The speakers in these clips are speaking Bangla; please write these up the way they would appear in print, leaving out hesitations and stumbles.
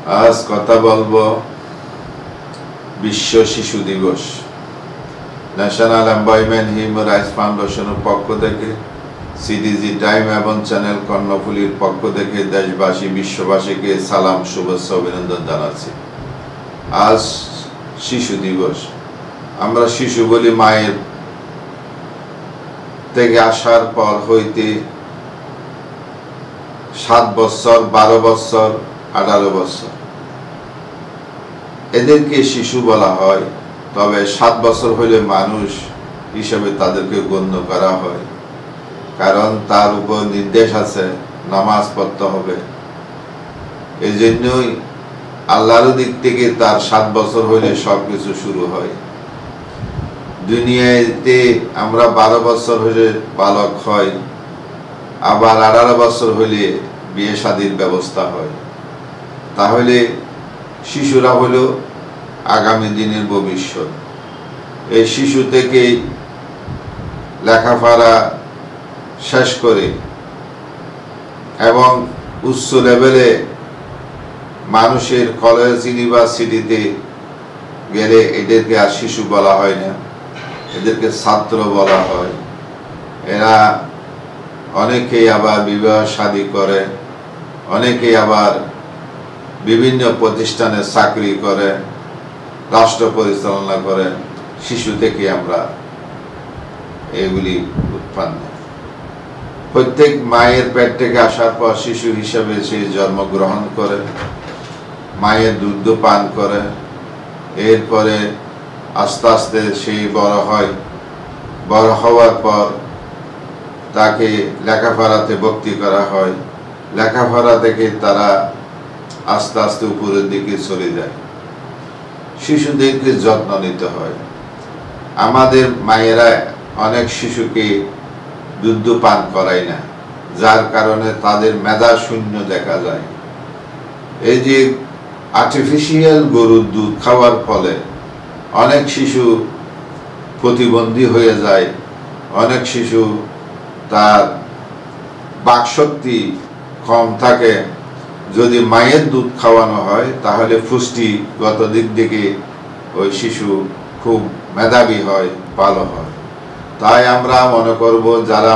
আজ কথা বলবো বিশ্ব শিশু দিবস। ন্যাশনাল এমপ্লয়মেন্ট হিউম্যান রাইটস ফাউন্ডেশনের পক্ষ থেকে, সিডিজি টাইম এবং চ্যানেল কর্ণফুলীর পক্ষ থেকে দেশবাসী বিশ্ববাসীকে সালাম, শুভেচ্ছা, অভিনন্দন জানাচ্ছি। আজ শিশু দিবস। আমরা শিশু বলি মায়ের থেকে আসার পর হইতে 7 বছর, 12 বছর, 18 বছর এদেরকে শিশু বলা হয়। তবে 7 বছর হইলে মানুষ হিসেবে তাদেরকে গণ্য করা হয়, কারণ তার উপর নির্দেশ আছে নামাজ পড়তে হবে। এই জন্যই আল্লাহর দিক থেকে তার 7 বছর হইলে সবকিছু শুরু হয়। দুনিয়াতে আমরা 12 বছর হইলে বালক হয়, আবার 18 বছর হইলে বিয়ে শাদীর ব্যবস্থা হয়। তাহলে শিশুরা হলো আগামী দিনের ভবিষ্যৎ। এই শিশু থেকেই লেখাপড়া শেষ করে এবং উচ্চ লেভেলে মানুষের কলেজ, ইউনিভার্সিটিতে গেলে এদেরকে আর শিশু বলা হয় না, এদেরকে ছাত্র বলা হয়। এরা অনেকেই আবার বিবাহ শাদী করে, অনেকেই আবার বিভিন্ন প্রতিষ্ঠানে চাকরি করে, রাষ্ট্র পরিচালনা করে। শিশু থেকে আমরা এগুলি উৎপন্ন। প্রত্যেক মায়ের পেট থেকে আসার পর শিশু হিসেবে সে জন্মগ্রহণ করে, মায়ের দুধ পান করে। এরপরে আস্তে আস্তে সে বড় হয়। বড় হওয়ার পর তাকে লেখাপড়াতে ভর্তি করা হয়। লেখাপড়া থেকে তারা আস্তে আস্তে উপরের দিকে চলে যায়। শিশুদেরকে যত্ন নিতে হয়। আমাদের মায়েরা অনেক শিশুকে দুধ পান করায় না, যার কারণে তাদের মেধা শূন্য দেখা যায়। এই যে আর্টিফিশিয়াল গরুর দুধ খাওয়ার ফলে অনেক শিশু প্রতিবন্ধী হয়ে যায়। অনেক শিশু তার বাকশক্তি কম থাকে। যদি মায়ের দুধ খাওয়ানো হয় তাহলে পুষ্টিগত দিক থেকে ওই শিশু খুব মেধাবী হয়, ভালো হয়। তাই আমরা মনে করব, যারা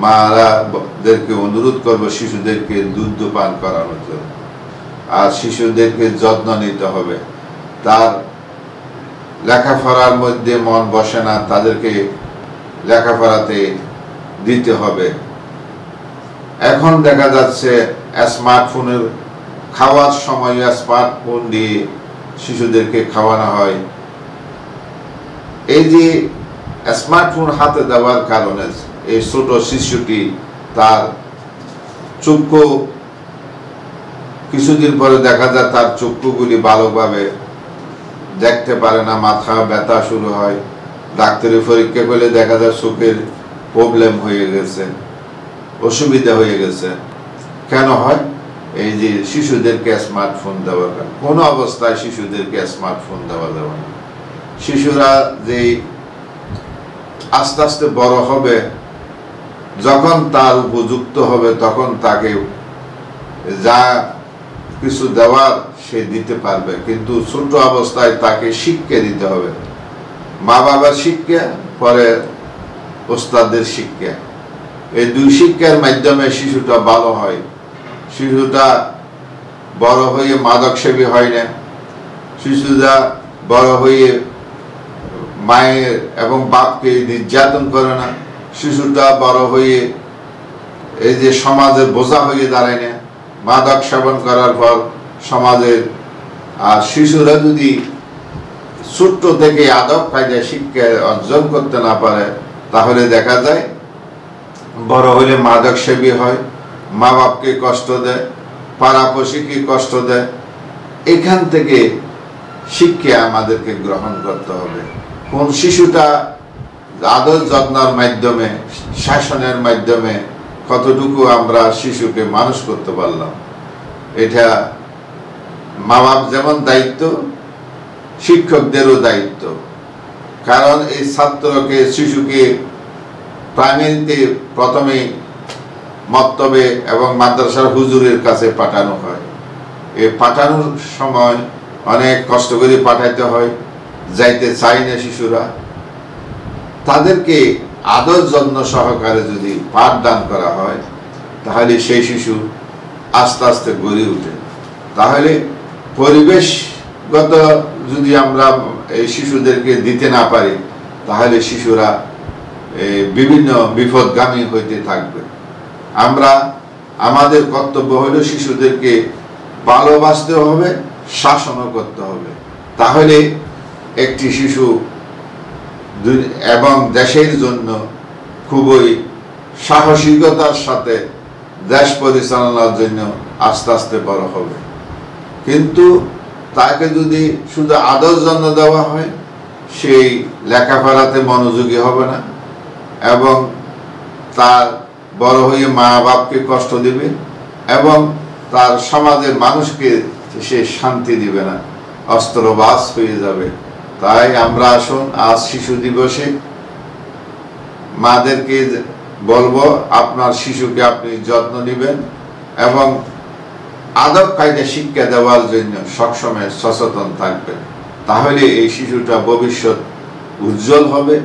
মারাদেরকে অনুরোধ করব শিশুদেরকে দুধ পান করানোর জন্য। আর শিশুদেরকে যত্ন নিতে হবে। তার লেখাপড়ার মধ্যে মন বসে না, তাদেরকে লেখাপড়াতে দিতে হবে। এখন দেখা যাচ্ছে স্মার্টফোনের খাওয়ার সময় স্মার্টফোন দিয়ে শিশুদেরকে খাওয়ানো হয়। এই যে স্মার্টফোন হাতে দেওয়ার কারণে এই ছোট শিশুটি তার চক্ষু কিছুদিন পরে দেখা যায় তার চক্ষুগুলি ভালোভাবে দেখতে পারে না, মাথা ব্যথা শুরু হয়। ডাক্তারি পরীক্ষা করলে দেখা যায় চোখের প্রবলেম হয়ে গেছে, অসুবিধা হয়ে গেছে। কেন হয়? এই যে শিশুদেরকে স্মার্টফোন দেওয়ার কারণে। কোনো অবস্থায় শিশুদেরকে স্মার্টফোন দেওয়া যাবে না। শিশুরা যে আস্তে আস্তে বড় হবে, যখন তার উপযুক্ত হবে তখন তাকে যা কিছু দেওয়ার সে দিতে পারবে, কিন্তু ছোট অবস্থায় তাকে শিক্ষা দিতে হবে। মা বাবার শিক্ষা, পরে ওস্তাদের শিক্ষা। এই দুই শিক্ষার মাধ্যমে শিশুটা ভালো হয়। শিশুটা বড় হয়ে মাদকসেবী হয় না। শিশুরা বড় হয়ে মায়ের এবং বাপকে নির্যাতন করে না। শিশুটা বড় হয়ে এই যে সমাজের বোঝা হয়ে দাঁড়ায় না। মাদক সেবন করার পর সমাজের, আর শিশুরা যদি ছোট্ট থেকে আদব কায়দায় শিক্ষা অর্জন করতে না পারে, তাহলে দেখা যায় বড় হইলে মাদক সেবী হয়, মা বাপকে কষ্ট দেয়, পাড়াপড়শিকে কষ্ট দেয়। এখান থেকে শিক্ষা আমাদেরকে গ্রহণ করতে হবে। কোন শিশুটা আদর যত্নের মাধ্যমে, শাসনের মাধ্যমে কতটুকু আমরা শিশুকে মানুষ করতে পারলাম, এটা মা বাপ যেমন দায়িত্ব, শিক্ষকদেরও দায়িত্ব। কারণ এই ছাত্রকে, শিশুকে প্রাইমারিতে প্রথমে মক্তবে এবং মাদ্রাসার হুজুরের কাছে পাঠানো হয়। এই পাঠানোর সময় অনেক কষ্ট করে পাঠাইতে হয়, যাইতে চায় না শিশুরা। তাদেরকে আদর যত্ন সহকারে যদি পাঠদান করা হয়, তাহলে সেই শিশু আস্তে আস্তে গড়ে ওঠে। তাহলে পরিবেশগত যদি আমরা এই শিশুদেরকে দিতে না পারি, তাহলে শিশুরা বিভিন্ন বিপদগামী হইতে থাকবে। আমরা আমাদের কর্তব্য হলো শিশুদেরকে ভালোবাসতে হবে, শাসনও করতে হবে। তাহলে একটি শিশু এবং দেশের জন্য খুবই সাহসিকতার সাথে দেশ পরিচালনার জন্য আস্তে আস্তে বড় হবে। কিন্তু তাকে যদি শুধু আদর যত্ন দেওয়া হয়, সেই লেখাপড়াতে মনোযোগী হবে না এবং তার বড় হয়ে মা বাপকে কষ্ট দিবে এবং তার সমাজের মানুষকে সে শান্তি দিবে না, অস্ত্রবাজ হয়ে যাবে। তাই আমরা আসুন, আজ শিশু দিবসে মাদেরকে বলবো, আপনার শিশুকে আপনি যত্ন নেবেন এবং আদব কায়দা শিক্ষা দেওয়ার জন্য সবসময় সচেতন থাকবেন। তাহলে এই শিশুটা ভবিষ্যৎ উজ্জ্বল হবে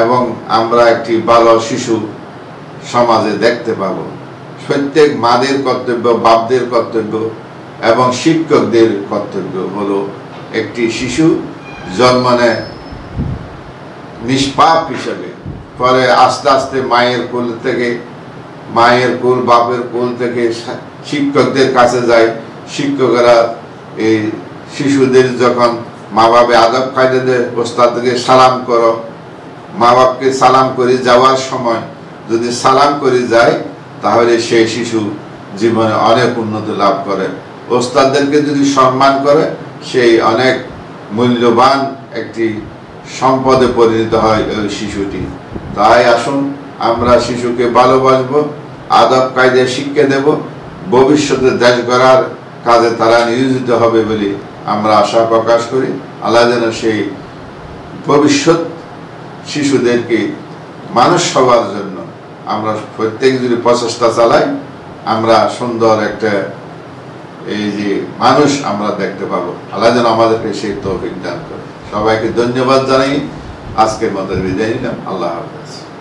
এবং আমরা একটি ভালো শিশু সমাজে দেখতে পাবো। প্রত্যেক মাদের কর্তব্য, বাপদের কর্তব্য এবং শিক্ষকদের কর্তব্য হলো একটি শিশু জন্ম নেয় নিষ্পাপ হিসেবে, পরে আস্তে আস্তে মায়ের কোল বাপের কোল থেকে শিক্ষকদের কাছে যায়। শিক্ষকরা এই শিশুদের যখন মা বাপে আদব কায়দা দেয়, ওস্তাদকে সালাম করো, মা বাপকে সালাম করে যাওয়ার সময় যদি সালাম করে যায়, তাহলে সেই শিশু জীবনে অনেক উন্নতি লাভ করে। ওস্তাদদেরকে যদি সম্মান করে, সেই অনেক মূল্যবান একটি সম্পদে পরিণত হয় ওই শিশুটি। তাই আসুন, আমরা শিশুকে ভালোবাসবো, আদব কায়দায় শিক্ষা দেব, ভবিষ্যতে দেশ গড়ার কাজে তারা নিয়োজিত হবে বলে আমরা আশা প্রকাশ করি। আল্লাহ যেন সেই ভবিষ্যৎ শিশুদেরকে মানুষ হওয়ার জন্য আমরা প্রত্যেক যদি প্রচেষ্টা চালাই, আমরা সুন্দর একটা এই যে মানুষ আমরা দেখতে পাবো। আল্লাহ যেন আমাদেরকে সেই তৌফিক দান করে। সবাইকে ধন্যবাদ জানাই, আজকের মতো বিদায় নিলাম। আল্লাহ হাফেজ।